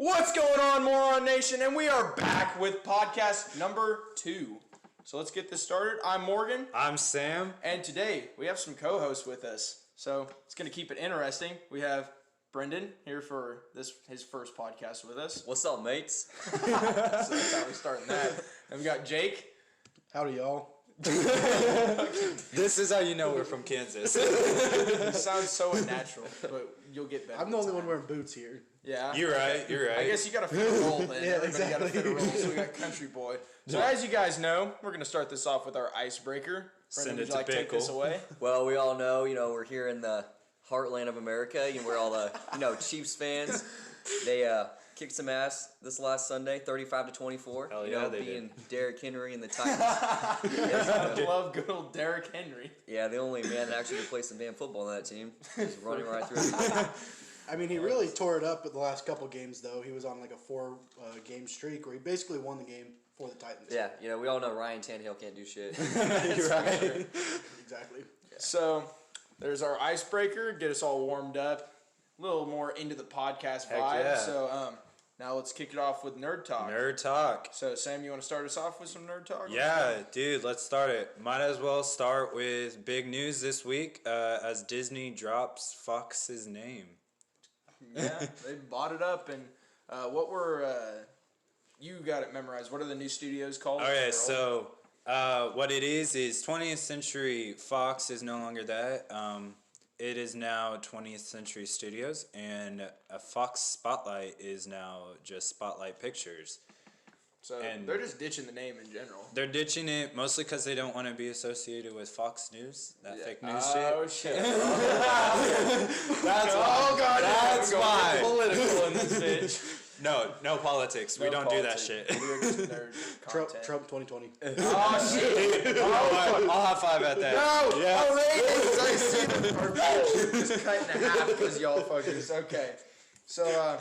What's going on, Moron Nation? And we are back with podcast number 2. So let's get this started. I'm Morgan. I'm Sam. And today we have some co-hosts with us. So it's going to keep it interesting. We have Brendan here for his first podcast with us. What's up, mates? So that's how we're starting that. And we got Jake. Howdy, y'all. This is how you know we're from Kansas. It sounds so unnatural, but you'll get better. I'm the only one wearing boots here. Yeah. You're right. I guess you got to fit a role then. Yeah, Everybody got to fit a role. exactly. So we got Country Boy. So as you guys know, we're going to start this off with our icebreaker. Brendan, would you like to take this away? Well, we all know, we're here in the heartland of America. We're all the, Chiefs fans. They kicked some ass this last Sunday, 35-24. Hell yeah, they being Derrick Henry and the Titans. I love good old Derrick Henry. Yeah, the only man that actually could play some damn football on that team. He's running right through it. I mean, he really tore it up at the last couple games, though. He was on like a 4-game streak where he basically won the game for the Titans. Yeah, we all know Ryan Tannehill can't do shit. You're right. Exactly. Yeah. So there's our icebreaker. Get us all warmed up. A little more into the podcast vibe. yeah. So now let's kick it off with Nerd Talk. Nerd Talk. So Sam, you want to start us off with some Nerd Talk? Yeah, dude, let's start it. Might as well start with big news this week as Disney drops Fox's name. Yeah, they bought it up. And what were... you got it memorized. What are the new studios called? Okay, so what it is 20th Century Fox is no longer that. It is now 20th Century Studios, and Fox Spotlight is now just Spotlight Pictures. So and they're just ditching the name in general. They're ditching it mostly because they don't want to be associated with Fox News, that fake news Oh, shit. shit. That's why. Oh, God. That's we're why. going political in this bitch. No politics. We don't do that shit. We're just nerd content. Trump 2020. Oh, shit. I'll high five at that. No! Yeah. Oh, ratings! I see them. Perfect. Just cut in half because y'all fuckers. Okay. So,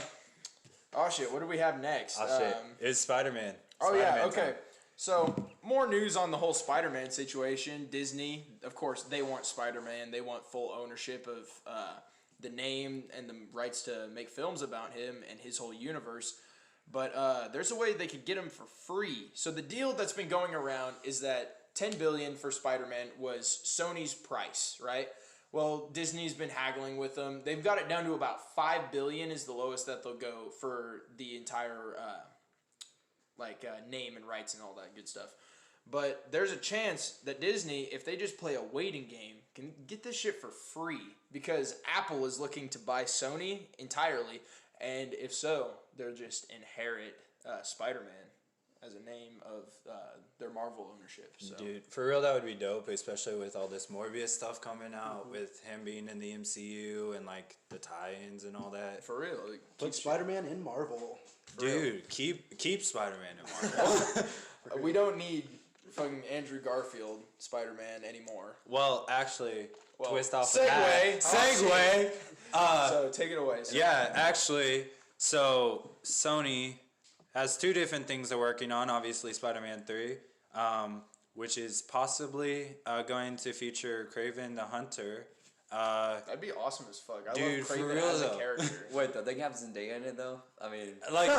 oh, shit. What do we have next? Oh, shit. It's Spider-Man. Oh, yeah. Spider-Man Okay. time. So, more news on the whole Spider-Man situation. Disney, of course, they want Spider-Man. They want full ownership of the name and the rights to make films about him and his whole universe. But there's a way they could get him for free. So the deal that's been going around is that $10 billion for Spider-Man was Sony's price, right? Well, Disney's been haggling with them. They've got it down to about $5 billion is the lowest that they'll go for the entire name and rights and all that good stuff. But there's a chance that Disney, if they just play a waiting game, can get this shit for free because Apple is looking to buy Sony entirely, and if so, they'll just inherit Spider-Man as a name of their Marvel ownership. So. Dude, for real, that would be dope, especially with all this Morbius stuff coming out, with him being in the MCU and like the tie-ins and all that. For real. Put Spider-Man in Marvel. Dude, keep Spider-Man in Marvel. We don't need fucking Andrew Garfield Spider-Man anymore. Well, actually, twist off segue. the hat. Segue. So take it away. Sam. Yeah, actually, so Sony has two different things they're working on. Obviously, Spider-Man 3, which is possibly going to feature Kraven the Hunter. That'd be awesome as fuck. I Dude, love for Kraven real, as a though. character. Wait, though, they can have Zendaya in it, though? I mean... Like,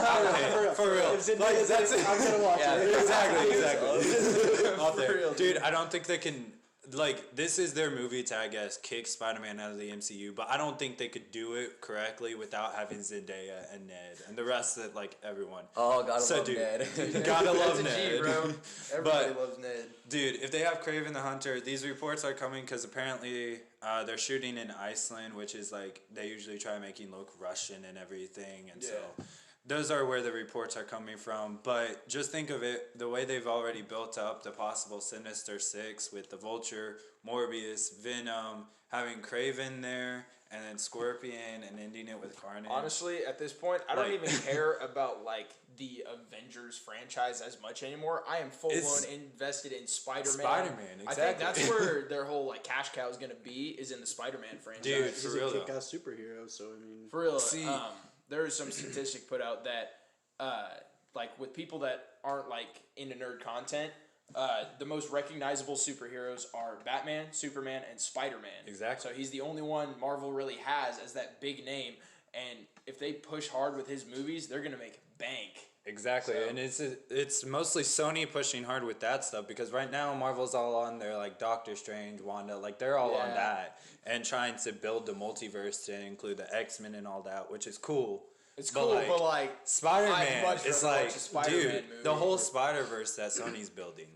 for real. Like, that's it. I'm gonna watch it. Exactly. Out For there. real, Dude, I don't think they can... Like, this is their movie to, I guess, kick Spider-Man out of the MCU, but I don't think they could do it correctly without having Zendaya and Ned and the rest of, like, everyone. Oh, gotta love dude, Ned. Gotta love That's a Ned. G, bro. Everybody loves Ned. Dude, if they have Kraven the Hunter, these reports are coming because apparently they're shooting in Iceland, which is, like, they usually try making look Russian and everything, and so... Those are where the reports are coming from, but just think of it, the way they've already built up the possible Sinister Six with the Vulture, Morbius, Venom, having Kraven there, and then Scorpion, and ending it with Carnage. Honestly, at this point, I don't even care about, like, the Avengers franchise as much anymore. I am full-blown invested in Spider-Man. Spider-Man, exactly. I think that's where their whole, like, cash cow is going to be, is in the Spider-Man franchise. Dude, He's for real, a though. kick-ass superhero, so I mean... For real. See- there is some statistic put out that, like, with people that aren't, like, into nerd content, the most recognizable superheroes are Batman, Superman, and Spider-Man. Exactly. So he's the only one Marvel really has as that big name. And if they push hard with his movies, they're gonna make bank. Exactly, So- and it's mostly Sony pushing hard with that stuff because right now Marvel's all on their like Doctor Strange, Wanda, like they're all on Yeah. that and trying to build the multiverse to include the X-Men and all that, which is cool. It's cool, but like I'd Spider-Man, much it's rather like, watch a Spider-Man dude, movie. the whole Spider-Verse that Sony's building,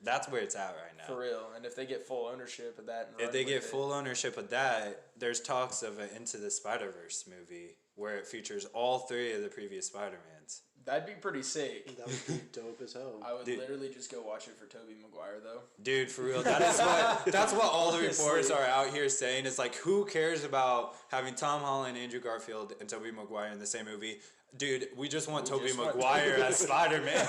that's where it's at right now. for real. And if they get full ownership of that, and If run they with get it, full ownership of that, there's talks of an Into the Spider-Verse movie where it features all 3 of the previous Spider-Mans. that'd be pretty sick. That would be dope as hell. I would Dude. literally just go watch it for Tobey Maguire though. Dude, for real, that's what all the reports are out here saying. It's like, who cares about having Tom Holland, Andrew Garfield, and Tobey Maguire in the same movie? Dude, we just want Tobey just want Maguire as Spider-Man.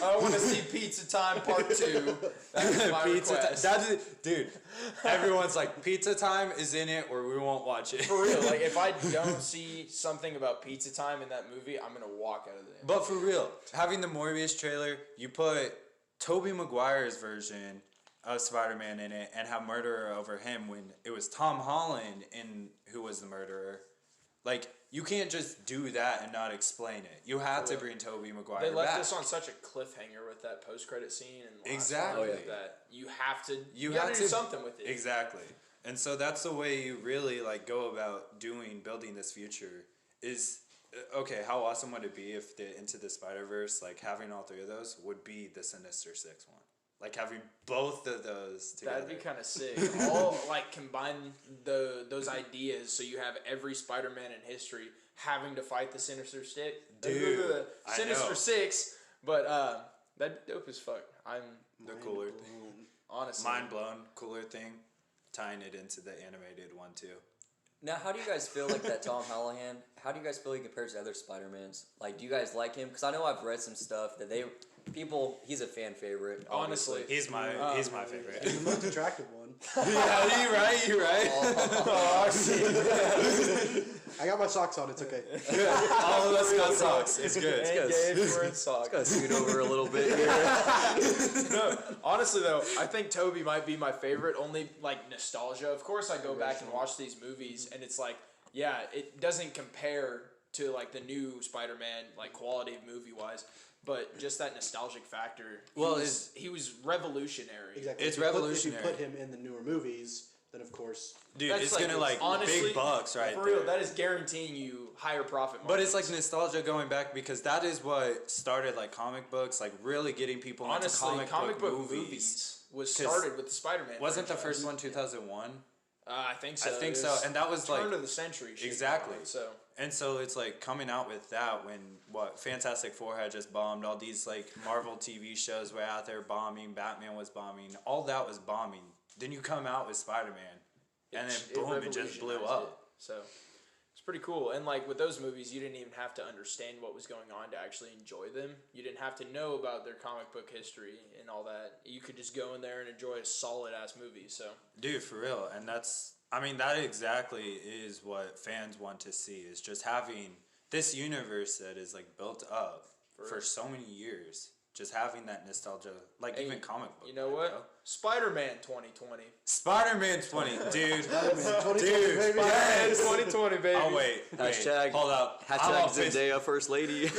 I want to see Pizza Time Part 2. That's my Pizza request. dude, everyone's like, Pizza Time is in it or we won't watch it. For real, like if I don't see something about Pizza Time in that movie, I'm gonna walk out of there. But for real, having the Morbius trailer, you put Tobey Maguire's version of Spider-Man in it and have murderer over him when it was Tom Holland who was the murderer. Like, you can't just do that and not explain it. You have to bring Tobey Maguire They left back. us on such a cliffhanger with that post-credit scene and last Exactly. one Oh, yeah. that you have to You gotta have do to- something with it. Exactly. And so that's the way you really like go about building this future is okay, how awesome would it be if the Into the Spider-Verse, like having all 3 of those would be the Sinister Six one. Like having both of those together. That'd be kind of sick. All like combine those ideas so you have every Spider-Man in history having to fight the Sinister Six. Dude, I Sinister know. Six. But that'd be dope as fuck. I'm the cooler thing. honestly Mind blown, cooler thing. Tying it into the animated one too. Now, how do you guys feel like that Tom Holland? How do you guys feel he compares to other Spider-Mans? Like, do you guys like him? Because I know I've read some stuff that he's a fan favorite. Honestly. obviously. He's my favorite. He's the most attractive one. Yeah, you right. Oh, shit. I got my socks on. It's okay. All of us got socks. It's good. It's And good. Gabe, we're in socks. Gotta scoot over a little bit here. No, honestly though, I think Toby might be my favorite. Only like nostalgia. Of course, I go back and watch these movies, and it's like, yeah, it doesn't compare to like the new Spider-Man, like quality of movie wise, but just that nostalgic factor. Well, he was revolutionary. Exactly. It's If you put- revolutionary. If you put him in the newer movies, then of course. Dude, That's it's like- gonna like honestly, big bucks right For there. real, that is guaranteeing you higher profit But it's margins. like nostalgia going back because that is what started like comic books, like really getting people honestly, into comic book movies. was 'Cause started with the Spider-Man. Wasn't the franchise. first one 2001? I think so. I think It so, was and that was turn like of the century. shit exactly. going on, So And so it's like coming out with that when Fantastic Four had just bombed, all these like Marvel TV shows were out there bombing, Batman was bombing, all that was bombing. Then you come out with Spider-Man, and then boom, it just blew revolutionized up. it. So it's pretty cool. And like with those movies, you didn't even have to understand what was going on to actually enjoy them. You didn't have to know about their comic book history and all that. You could just go in there and enjoy a solid ass movie. So Dude, for real. And that exactly is what fans want to see, is just having this universe that is like built up for so many years. Just having that nostalgia, like Hey, even comic book. you know what? bro. Spider-Man 2020. Spider-Man 20, dude. Spider-Man 2020, Dude, baby. yes. 2020, baby. Oh wait, Hashtag- hold up. I'm Hashtag all pissed. Zendaya First Lady.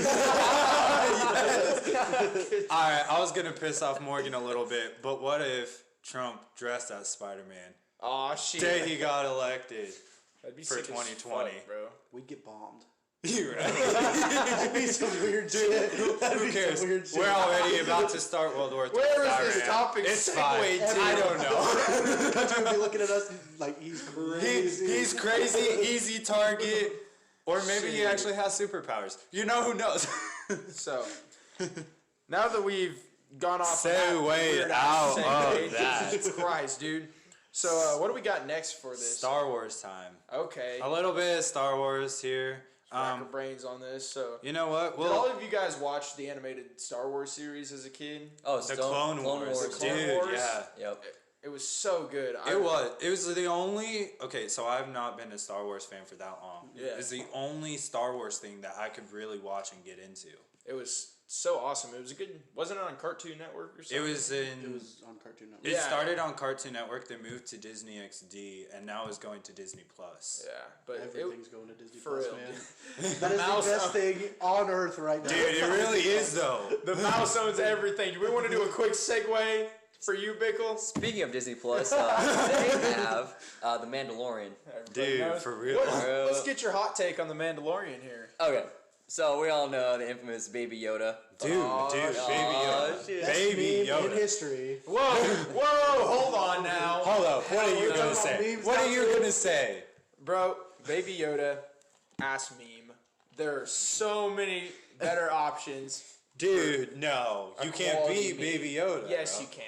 Alright, I was gonna piss off Morgan a little bit, but what if Trump dressed as Spider-Man? Aw, shit. Day he got elected. That'd be for sick as 2020. fuck, bro. We'd get bombed. You're right. That'd be some weird shit. That'd Who be cares? some weird shit. We're already about to start World War III. Where is Alright, this topic It's segued fine. to? I don't know. The country would be looking at us like he's crazy. He's crazy, easy target. Or maybe he Shit. actually has superpowers. You know who knows? So, now that we've gone off Segue on that weird out segue, of that. Jesus Christ, dude. So, what do we got next for this? Star Wars time. Okay. A little bit of Star Wars here. Rack our brains on this. So, You know what? did all Well, of you guys watch the animated Star Wars series as a kid? Oh, the Clone Wars. The Clone Dude, Wars? yeah. Yep. It was so good. It was the only. Okay, so I've not been a Star Wars fan for that long. Yeah. It's the only Star Wars thing that I could really watch and get into. It was so awesome. It was a good. Wasn't it on Cartoon Network or something? It was on Cartoon Network. It started on Cartoon Network, then moved to Disney XD, and now is going to Disney Plus. Yeah, but Everything's going to Disney for Plus, real, man. That is the best thing on earth right now. Dude, it really is though. the mouse owns everything. Do we want to do a quick segue for you, Bickle? Speaking of Disney Plus, they have The Mandalorian. Everybody knows. For real. Let's get your hot take on the Mandalorian here. Okay, so we all know the infamous Baby Yoda. Dude, Baby Yoda. Shit. Best Baby meme in Yoda. history. Whoa, hold on now. Hold up. What are you we're gonna talking about say? memes What now, are you too? gonna say? Bro, Baby Yoda, ass meme. There are so many better options. Dude, no. You can't quality beat meme. Baby Yoda. Yes, bro. you can.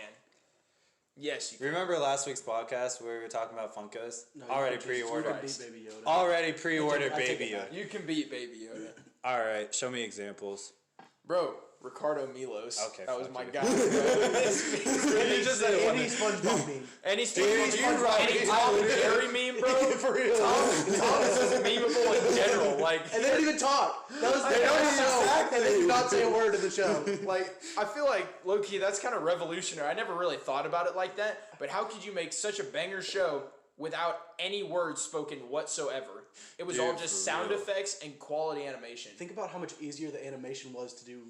Yes, you can. Remember last week's podcast where we were talking about Funkos? No, Already you can pre-ordered. beat Baby Yoda. Already pre-ordered I take Baby it back. Yoda. You can beat Baby Yoda. All right, show me examples. Bro, Ricardo Milos. Okay, that was fuck my you. guy. Any just Any SpongeBob meme. any Dude, Steve, you're right. any Tom and Jerry meme, bro. For real. Thomas is memeable in general. Like, And they don't even talk. That was the They don't best show. exactly. And they do not say a word in the show. like I feel like low key that's kind of revolutionary. I never really thought about it like that. But how could you make such a banger show without any words spoken whatsoever? It was Dude, all just for sound real. effects and quality animation. Think about how much easier the animation was to do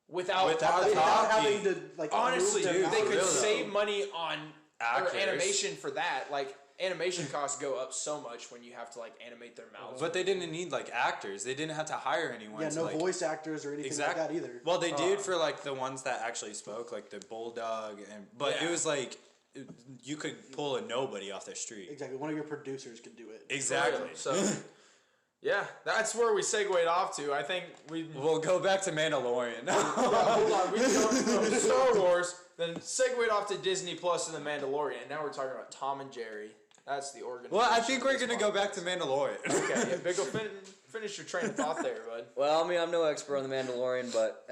Without Without having to like honestly, move dude, them they out. could real, save though. money on Actors. animation for that. Like animation costs go up so much when you have to like animate their mouths. But they didn't need like actors. They didn't have to hire anyone. Yeah, to, no like, voice actors or anything like that either. Well, they did for like the ones that actually spoke, like the bulldog, but Yeah. it was like you could pull a nobody off the street. Exactly. One of your producers could do it. Exactly. So yeah, that's where we segued off to. I think we We'll go back to Mandalorian. hold on. We jumped from Star Wars, then segued off to Disney Plus and The Mandalorian. Now we're talking about Tom and Jerry. That's the organization. Well, I think we're of this gonna go podcast. back to Mandalorian. Okay, yeah, Big finish your train of thought there, bud. Well, I mean, I'm no expert on The Mandalorian, but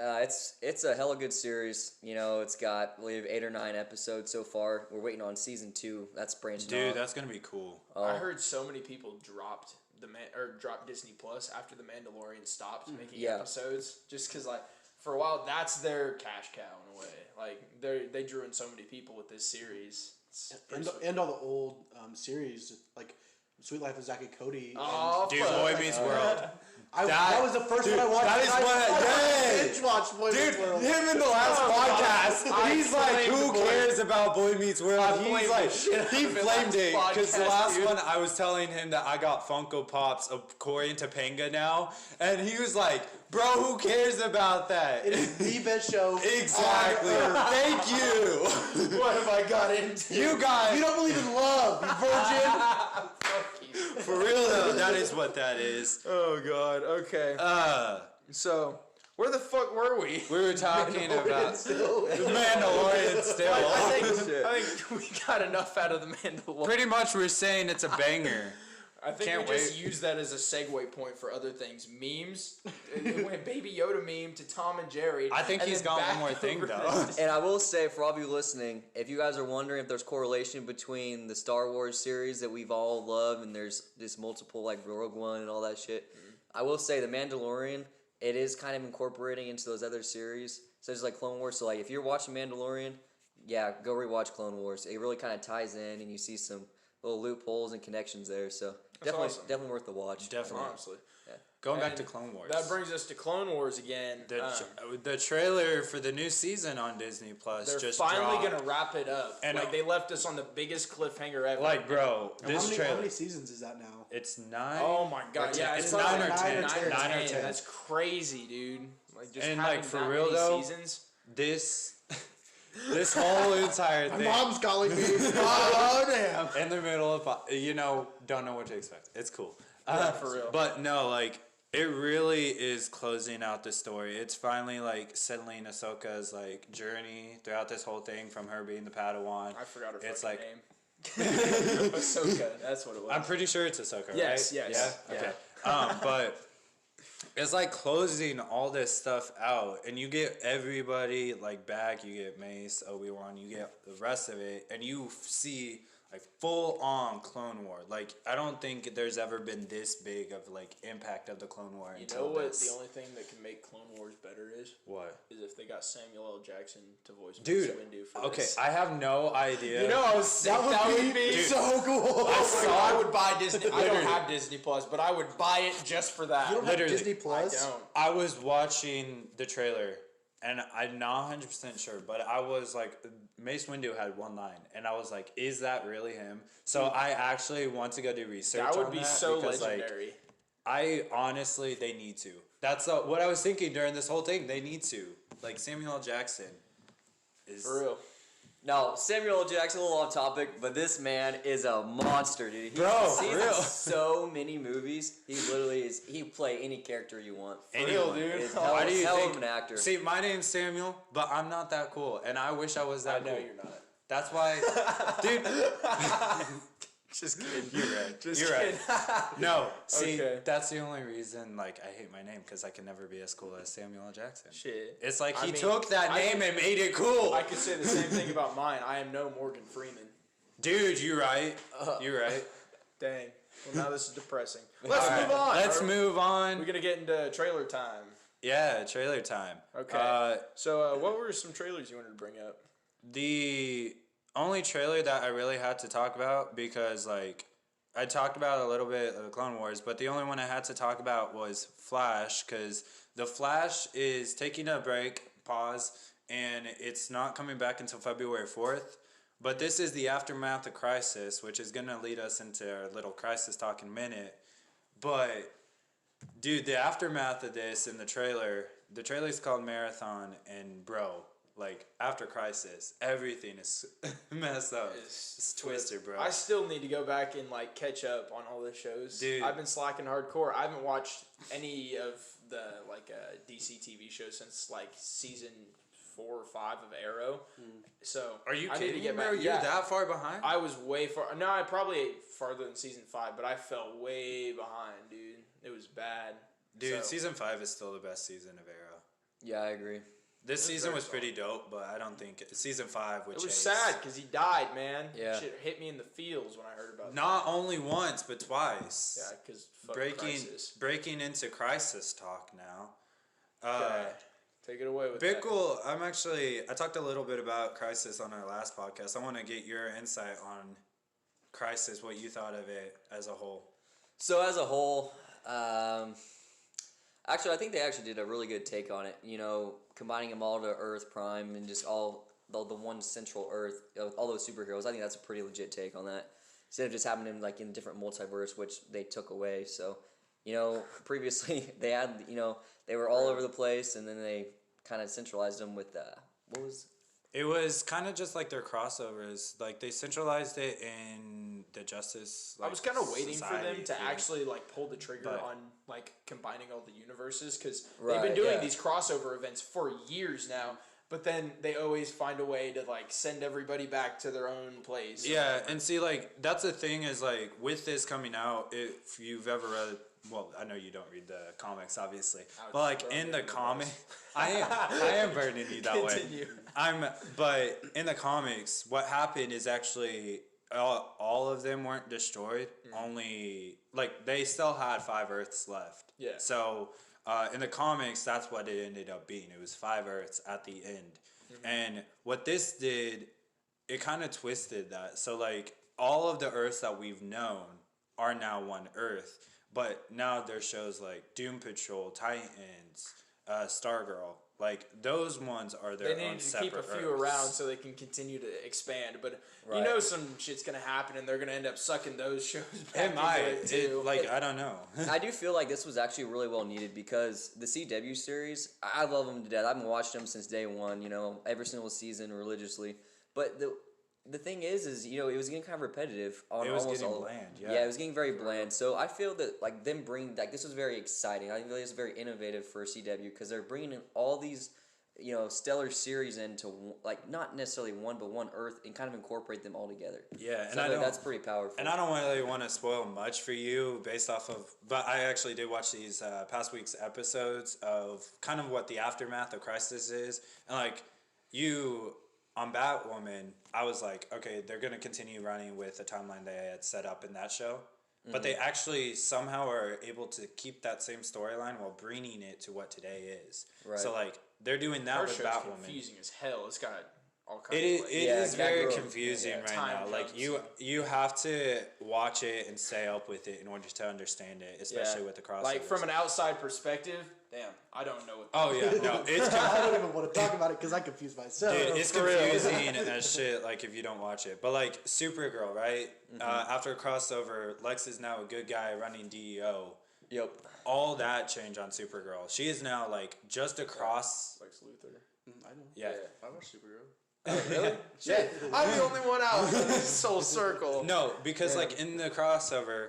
it's a hella good series. You know, it's got, I believe, 8 or 9 episodes so far. We're waiting on season 2. That's branching Dude, off. that's gonna be cool. I heard so many people dropped dropped Disney Plus after The Mandalorian stopped making Yeah. episodes, just because like for a while that's their cash cow in a way. Like they drew in so many people with this series. It's pretty sweet. And all the old series like Sweet Life of Zack and Cody. Oh, Dude, fuck. Boy Meets World. That was the first one I watched. that is what- binge watched Boy Dude, Meets World. him in the last podcast, I he's like, flamed who Boy- cares about Boy Meets World? I He's flamed like, the shit out he of it flamed it last because the podcast, last dude. one I was telling him that I got Funko Pops of Corey and Topanga now, and he was like, bro, who cares about that? It is the best show. Exactly. on earth. Thank you. What have I got into? You guys. You don't believe in love, you virgin. For real though, that is what that is. Oh god. Okay. So where the fuck were we? We were talking about Still. Mandalorian still. I think we got enough out of the Mandalorian. Pretty much we're saying it's a banger. I think Can't we just wait. use that as a segue point for other things. Memes. It went Baby Yoda meme to Tom and Jerry. I think and he's then got back one more thing over though. to- And I will say, for all of you listening, if you guys are wondering if there's correlation between the Star Wars series that we've all loved and there's this multiple like Rogue One and all that shit, I will say The Mandalorian, it is kind of incorporating into those other series, such as like Clone Wars. So like if you're watching Mandalorian, yeah, go rewatch Clone Wars. It really kind of ties in, and you see some little loopholes and connections there. So definitely, awesome. definitely worth the watch. Definitely. Honestly. Going back And to Clone Wars. That brings us to Clone Wars again. The trailer for the new season on Disney Plus They're just finally dropped. gonna wrap it up. And, like they left us on the biggest cliffhanger ever. Like, bro, this How trailer. many seasons is that now? It's 9. oh my god, Or yeah, 10. it's It's like 9 or 10. 9 or 10. 9 or 10. That's crazy, dude. Like just And, having like, for that real, many though, seasons. This whole entire My thing mom's calling me. Oh damn. in the middle of don't know what to expect. It's cool. Yeah, for real. But no, like it really is closing out the story. It's finally like settling Ahsoka's like journey throughout this whole thing from her being the Padawan. I forgot her It's fucking like- name. Ahsoka, that's what it was. I'm pretty sure it's Ahsoka, Yes, right? yes, Yeah. yeah. Okay. But It's like closing all this stuff out, and you get everybody like back. You get Mace, Obi-Wan, you get the rest of it, and you see like full on Clone War. Like I don't think there's ever been this big of like impact of the Clone War. You until know what? this. The only thing that can make Clone Wars better is What? is if they got Samuel L. Jackson to voice Dude, Mace Windu for okay, this. I have no idea. You know, I was sick. That would be so cool. I would buy Disney. I don't have Disney Plus, but I would buy it just for that. You don't have Literally. Disney Plus? I don't. I was watching the trailer, and I'm not 100% sure, but I was like, Mace Windu had one line, and I was like, is that really him? So I actually want to go do research That would on be that so because, legendary. Like, I honestly, they need to. That's what I was thinking during this whole thing. They need to. Like, Samuel L. Jackson is... For real. Now, Samuel L. Jackson, a little off topic, but this man is a monster, dude. Bro, He's real. in so many movies. He literally is. He play any character you want. Anyone. dude. He's Why do you hell think... of an actor. See, my name's Samuel, but I'm not that cool, and I wish I was that I know cool. you're not. That's why... Dude... Just kidding. You're right. Just You're kidding. right. No, see, Okay. that's the only reason, like, I hate my name, because I can never be as cool as Samuel L. Jackson. Shit. It's like I he mean, took that I- name and made it cool. I could say the same thing about mine. I am no Morgan Freeman. Dude, you're right. You're right. Dang. Well, now this is depressing. Let's All right, move on. Let's move on. We're gonna get into trailer time. Yeah, trailer time. Okay. So, what were some trailers you wanted to bring up? The only trailer that I really had to talk about, because, like, I talked about a little bit of the Clone Wars, but the only one I had to talk about was Flash, because the Flash is taking a break, pause, and it's not coming back until February 4th. But this is the aftermath of Crisis, which is going to lead us into our little Crisis talk in a minute. But, dude, the aftermath of this in the trailer's called Marathon, and bro, like, after Crisis, everything is messed up. It's twisted, bro. I still need to go back and like catch up on all the shows. Dude. I've been slacking hardcore. I haven't watched any of the like DC TV shows since like season 4 or 5 of Arrow. So Are you I need kidding to me, get bro? back. You're Yeah. that far behind? I was way far. No, I probably farther than season 5, but I fell way behind, dude. It was bad. Dude, So- season 5 is still the best season of Arrow. Yeah, I agree. This season very was pretty dope, but I don't think season 5 would It change. was sad because he died, man. Yeah. Shit hit me in the feels when I heard about Not only once, but twice. that. Yeah, because Breaking into Crisis talk now. Okay. Take it away with that. Bickle, I talked a little bit about Crisis on our last podcast. I want to get your insight on Crisis, what you thought of it as a whole. So as a whole, actually, I think they actually did a really good take on it. You know, combining them all to Earth Prime and just all the one central Earth, all those superheroes. I think that's a pretty legit take on that. Instead of just having them like in different multiverse, which they took away. So, you know, previously they had, you know, they were all over the place, and then they kind of centralized them with what was. It was kind of just like their crossovers. Like, they centralized it in the Justice. I was kind of waiting for them Society to thing. actually like pull the trigger But- on like combining all the universes because they've Right, been doing yeah. these crossover events for years now. But then they always find a way to like send everybody back to their own place. Yeah, and see, like, that's the thing is, like, with this coming out, if you've ever read, well, I know you don't read the comics, obviously, but, like, in the comic, I am burning you that way. Continue. But in the comics, what happened is actually all of them weren't destroyed. Only, like, they still had 5 Earths left. Yeah. So, in the comics, that's what it ended up being. It was 5 Earths at the end. And what this did, it kind of twisted that. So, like, all of the Earths that we've known are now one Earth. But now there's shows like Doom Patrol, Titans, Stargirl. Like, those ones are their They own need to separate keep a few Earths. around so they can continue to expand. But you Right. know some shit's gonna happen and they're gonna end up sucking those shows back It might. into it too. I don't know. I do feel like this was actually really well needed because the CW series, I love them to death. I've been watching them since day one, you know, every single season religiously. But the thing is, you know, it was getting kind of repetitive on It was almost getting all. bland, Yeah, it was getting very bland. So I feel that like them bringing like this was very exciting. I think this is very innovative for CW because they're bringing in all these stellar series into like not necessarily one but one Earth and kind of incorporate them all together. Yeah, and So I feel like that's pretty powerful. And I don't really want to spoil much for you based off of, but I actually did watch these past week's episodes of kind of what the aftermath of Crisis is, and like you on Batwoman, I was like, okay, they're gonna continue running with the timeline they had set up in that show. But they actually somehow are able to keep that same storyline while bringing it to what today is. Right. So like they're doing that Her with show's Batwoman. confusing as hell. It's got all kinds It is, of like, it Yeah, is it can't very grow. confusing right time now. Like jumps. you have to watch it and stay up with it in order to understand it, especially with the crossovers. Like from an outside perspective, damn, I don't know what. Oh yeah, no, it's I don't even want to talk about it because I confuse myself. dude, it's For real. confusing as shit. Like if you don't watch it, but like Supergirl, right? After a crossover, Lex is now a good guy running DEO. Yep. All that change on Supergirl. She is now like just across. Lex Luthor. I don't. Yeah. I watch Supergirl. Oh, really? Yeah, I'm the only one out in this whole circle. No, because like in the crossover,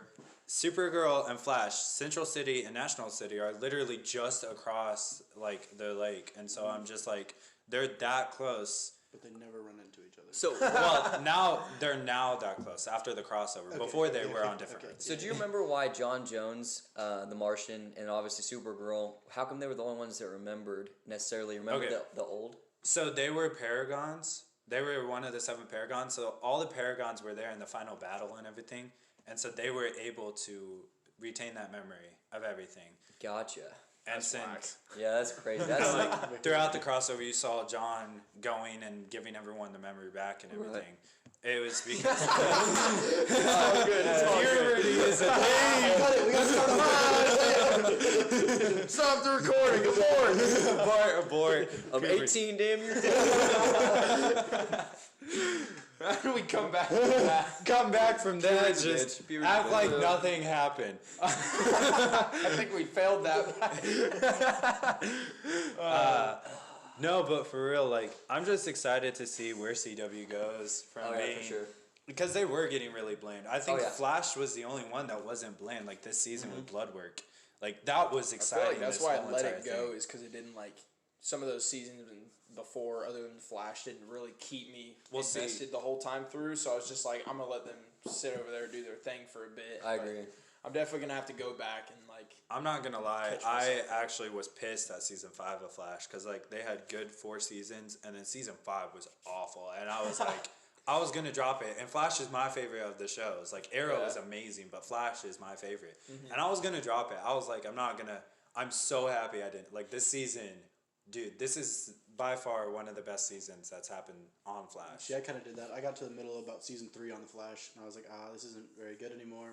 Supergirl and Flash, Central City and National City are literally just across like the lake, and so I'm just like they're that close. But they never run into each other. So, Well, now they're that close after the crossover. Before they were on different Earths. so do you remember why John Jones, the Martian, and obviously Supergirl? How come they were the only ones that remembered Okay. the old? So they were Paragons. They were one of the 7 Paragons. So all the Paragons were there in the final battle and everything, and so they were able to retain that memory of everything. Gotcha. And That's since whack. Yeah, that's crazy. That's like like throughout the crossover, you saw John going and giving everyone the memory back and everything. It was because puberty is a thing. We gotta start Stop the recording. Abort. Abort. I'm Puberty. 18 damn years old. How do we come back to that? Come back from that, Puberty, just bitch. Puberty, act bitch. like nothing happened. I think we failed that. No, but for real, like I'm just excited to see where CW goes from Oh, yeah, being for sure. because they were getting really bland. I think Oh, yeah. Flash was the only one that wasn't bland like this season with Blood Work. Like that was I feel exciting. like that's this why I whole let entire it go thing. is because it didn't like some of those seasons before, other than Flash, didn't really keep me Well, see- invested the whole time through. So I was just like, I'm gonna let them sit over there and do their thing for a bit. I But agree. I'm definitely gonna have to go back and like. I'm not gonna lie, Catch I myself. actually was pissed at season 5 of Flash because like they had good 4 seasons and then season 5 was awful and I was like, I was gonna drop it. And Flash is my favorite of the shows. Like Arrow Yeah. is amazing, but Flash is my favorite. And I was gonna drop it. I was like, I'm so happy I didn't. Like this season, dude, this is by far one of the best seasons that's happened on Flash. Yeah, I kind of did that. I got to the middle of about season 3 on the Flash, and I was like, this isn't very good anymore.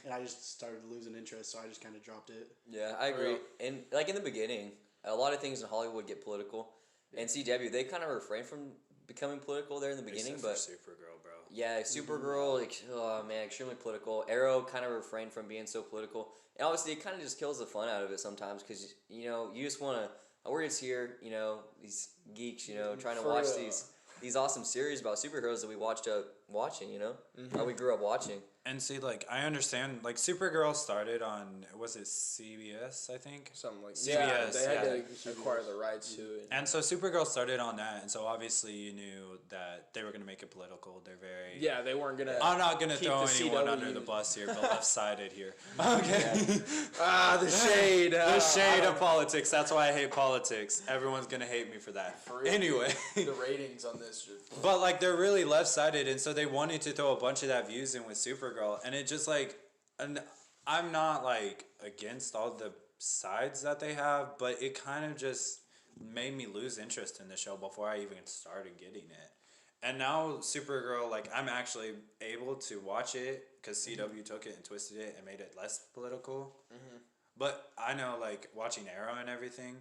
And I just started losing interest, so I just kind of dropped it. Yeah, I agree. And like in the beginning, a lot of things in Hollywood get political, and CW they kind of refrain from becoming political there in the beginning. Except But for Supergirl, bro. yeah, Supergirl, oh man, extremely political. Arrow kind of refrained from being so political, and obviously it kind of just kills the fun out of it sometimes because you just want to. We're just here, these geeks, trying to For watch real. these awesome series about superheroes that we watched watching, or we grew up watching. And see, like, I understand, like, Supergirl started on, was it CBS, I think? Something like CBS, yeah, they had yeah. to acquire the rights to it. And so Supergirl started on that, and so obviously you knew that they were going to make it political. They're very... Yeah, they weren't gonna. I'm not going to keep throw the anyone CW. under the bus here, but left-sided here. Okay. The shade. The shade of politics. That's why I hate politics. Everyone's going to hate me for that. For real. Anyway. The ratings on this. Just, But, like, they're really left-sided, and so they wanted to throw a bunch of that views in with Supergirl, and it just, like... And I'm not, like, against all the sides that they have, but it kind of just made me lose interest in the show before I even started getting it. And now Supergirl, like, I'm actually able to watch it because CW took it and twisted it and made it less political. But I know, like, watching Arrow and everything,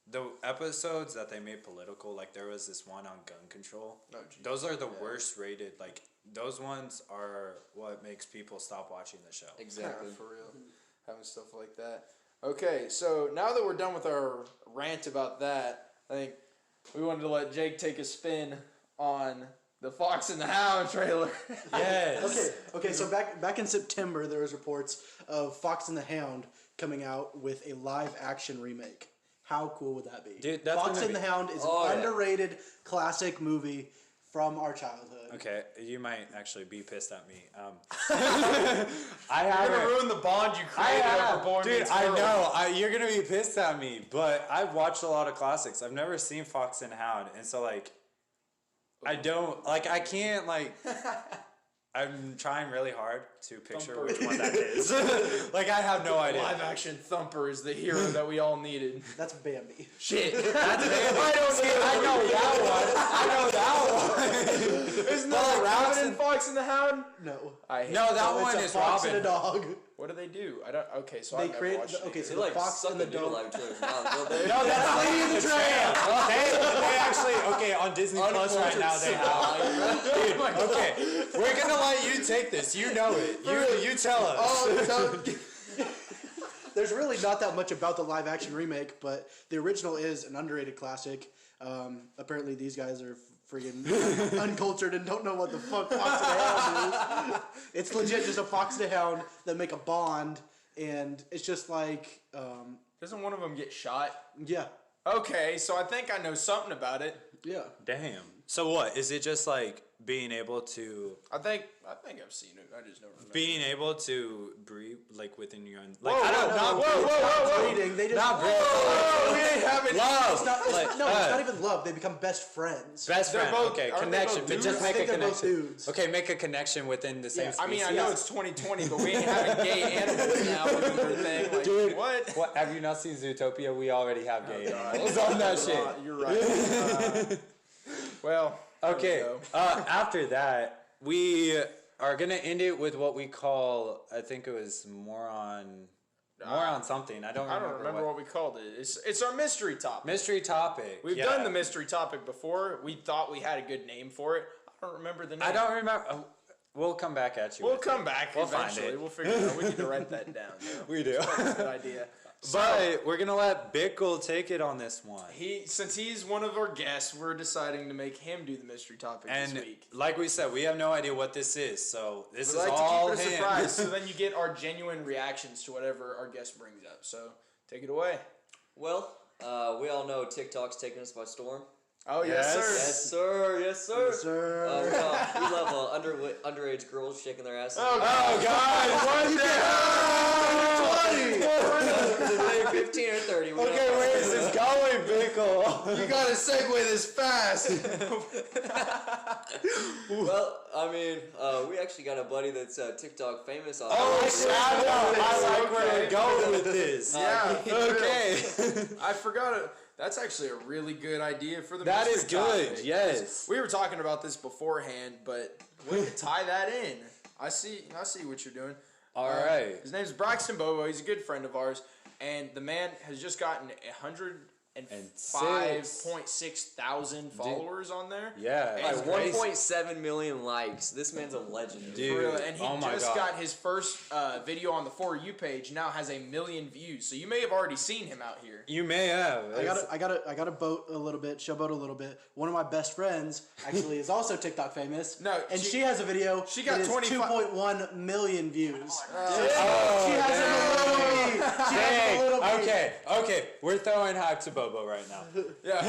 the episodes that they made political, like, there was this one on gun control. Oh, geez. Those are the worst rated, like, those ones are what makes people stop watching the show. Exactly. for real. Having stuff like that. Okay, so now that we're done with our rant about that, I think we wanted to let Jake take a spin on the Fox and the Hound trailer. Yes. Okay. So back in September, there was reports of Fox and the Hound coming out with a live action remake. How cool would that be? Dude, that's Fox gonna and the be- Hound is Oh, an yeah. underrated classic movie from our childhood. Okay, you might actually be pissed at me. You're I haven't. gonna ruin the bond you created over Boy Dude, Meets I World. know. You're gonna be pissed at me, but I've watched a lot of classics. I've never seen Fox and Hound, and so like, I don't like. I can't like. I'm trying really hard to picture Thumper. which one that is. Like, I have no idea. Live action Thumper is the hero that we all needed. That's Bambi. Shit. That's I know that one. Isn't that a rabbit in Fox and the Hound? No. I hate No, it. that It's one a is fox Robin. and a dog. What do they do? I don't. Okay, so They I've never create. watched it. Okay, so They the like fox suck and the the noodle dog. out of each other's mouth, don't they? No, that's Lady in the Tramp. They actually, okay, on Disney Plus right now, they have. Dude, okay, we're gonna let you take this. You know it. You tell us. Oh, there's really not that much about the live action remake, but the original is an underrated classic. Apparently, these guys are freaking uncultured and don't know what the fuck Fox and the Hound is. It's legit just a Fox and a Hound that make a bond, and it's just like, Doesn't one of them get shot? yeah, Okay, so I think I know something about it. yeah. Damn. So what? Is it just like being able to I think I've seen it. I just don't remember. being able to breathe like within your own like Whoa, I don't whoa, not whoa, whoa, whoa, whoa. Breeding, they just not breathe. Oh, we ain't having Love. It's not, it's, Like, no, it's not even love. They become best friends. Best They're friend. both- Okay, aren't they connection. both But dudes? just I make a think they're both connection. dudes. Okay, make a connection within the same Yeah, I species. mean, I know it's 2020, but we ain't having gay animals now. With their thing. Like, Dude, what? Have you not seen Zootopia? We already have gay animals on that shit. You're right. Well. Okay. there we go. After that, we are gonna end it with what we call. I think it was Moron something. I don't I don't remember what we called it. It's our mystery topic. mystery topic. We've yeah. done the mystery topic before. We thought we had a good name for it. I don't remember the name. I don't remember. We'll come back at you. We'll with come it. back We'll find eventually. it. We'll figure it out. We need to write that down. Though. We do. That's a good idea. But we're gonna let Bickle take it on this one. Since he's one of our guests, we're deciding to make him do the mystery topic And this week. like we said, we have no idea what this is, so this We is like all to keep it a him. surprise, so then you get our genuine reactions to whatever our guest brings up. So take it away. Well, we all know TikTok's taking us by storm. Oh yes, Yes. sir. Yes, sir. Yes, sir. Yes, sir. We love underage girls shaking their asses. Oh, God! What the They're 15 or 30. we don't Okay, know. where is this going, Bickle? You gotta segue this fast. Well, I mean, we actually got a buddy that's TikTok famous on. Oh, shout out! I like where Okay. we're going with this. Yeah. Okay. I forgot it. That's actually a really good idea for the That mystery is good, topic. yes. We were talking about this beforehand, but we can tie that in. I see what you're doing. All right. His name's Braxton Bobo. He's a good friend of ours, and the man has just gotten 105.6 thousand followers on there. Yeah. And it's Like crazy. 1.7 million likes. This man's a legend. Dude. For real, and he Oh my just God. got his first video on the For You page. Now has 1 million views. So you may have already seen him out here. You may have. I gotta boat a little bit, showboat a little bit. One of my best friends actually is also TikTok famous. No, and she- she has a video. she got that is 25 2.1 million views. Oh, She has a little beat. She has a little beat. Okay. We're throwing hype to Bobo right now. Yeah.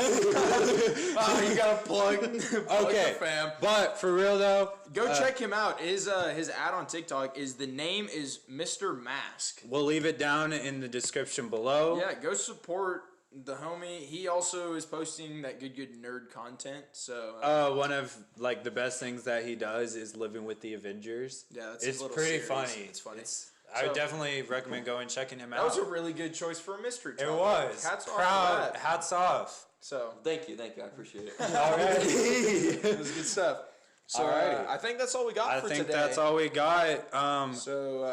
You gotta plug. Okay. the fam. But for real though, Go check him out. His ad on TikTok is the name is Mr. Mask. we'll leave it down in the description below. Yeah, go support the homie. He also is posting that good nerd content. So One of like the best things that he does is living with the Avengers. Yeah, that's it's a little pretty series. funny. It's funny. I would So- definitely recommend going checking him that out. was a really good choice for a mystery. It topic. was. Hats off Proud. to that. Hats off. So Thank you. I appreciate it. All right. it was good stuff. So Alrighty. I think that's all we got I for think today. that's all we got. So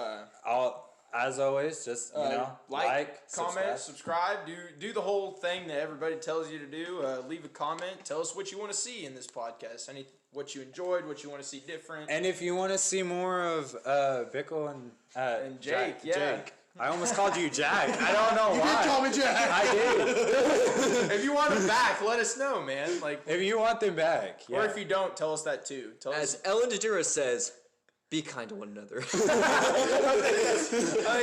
As always, just like, comment, subscribe. subscribe, do the whole thing that everybody tells you to do. Leave a comment. Tell us what you want to see in this podcast. What you enjoyed, what you want to see different. And if you want to see more of Bickle and Jake, yeah. Jake. I almost called you Jack. I don't know why. You did call me Jack. I did. If you want them back, let us know, man. Like, If you want them back, or yeah. if you don't, tell us that too. Tell As us. Ellen DeGeneres says, be kind to one another. I think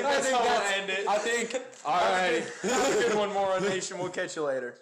that's how we'll end it. I think. All right. Have a good one, Moron Nation. We'll catch you later.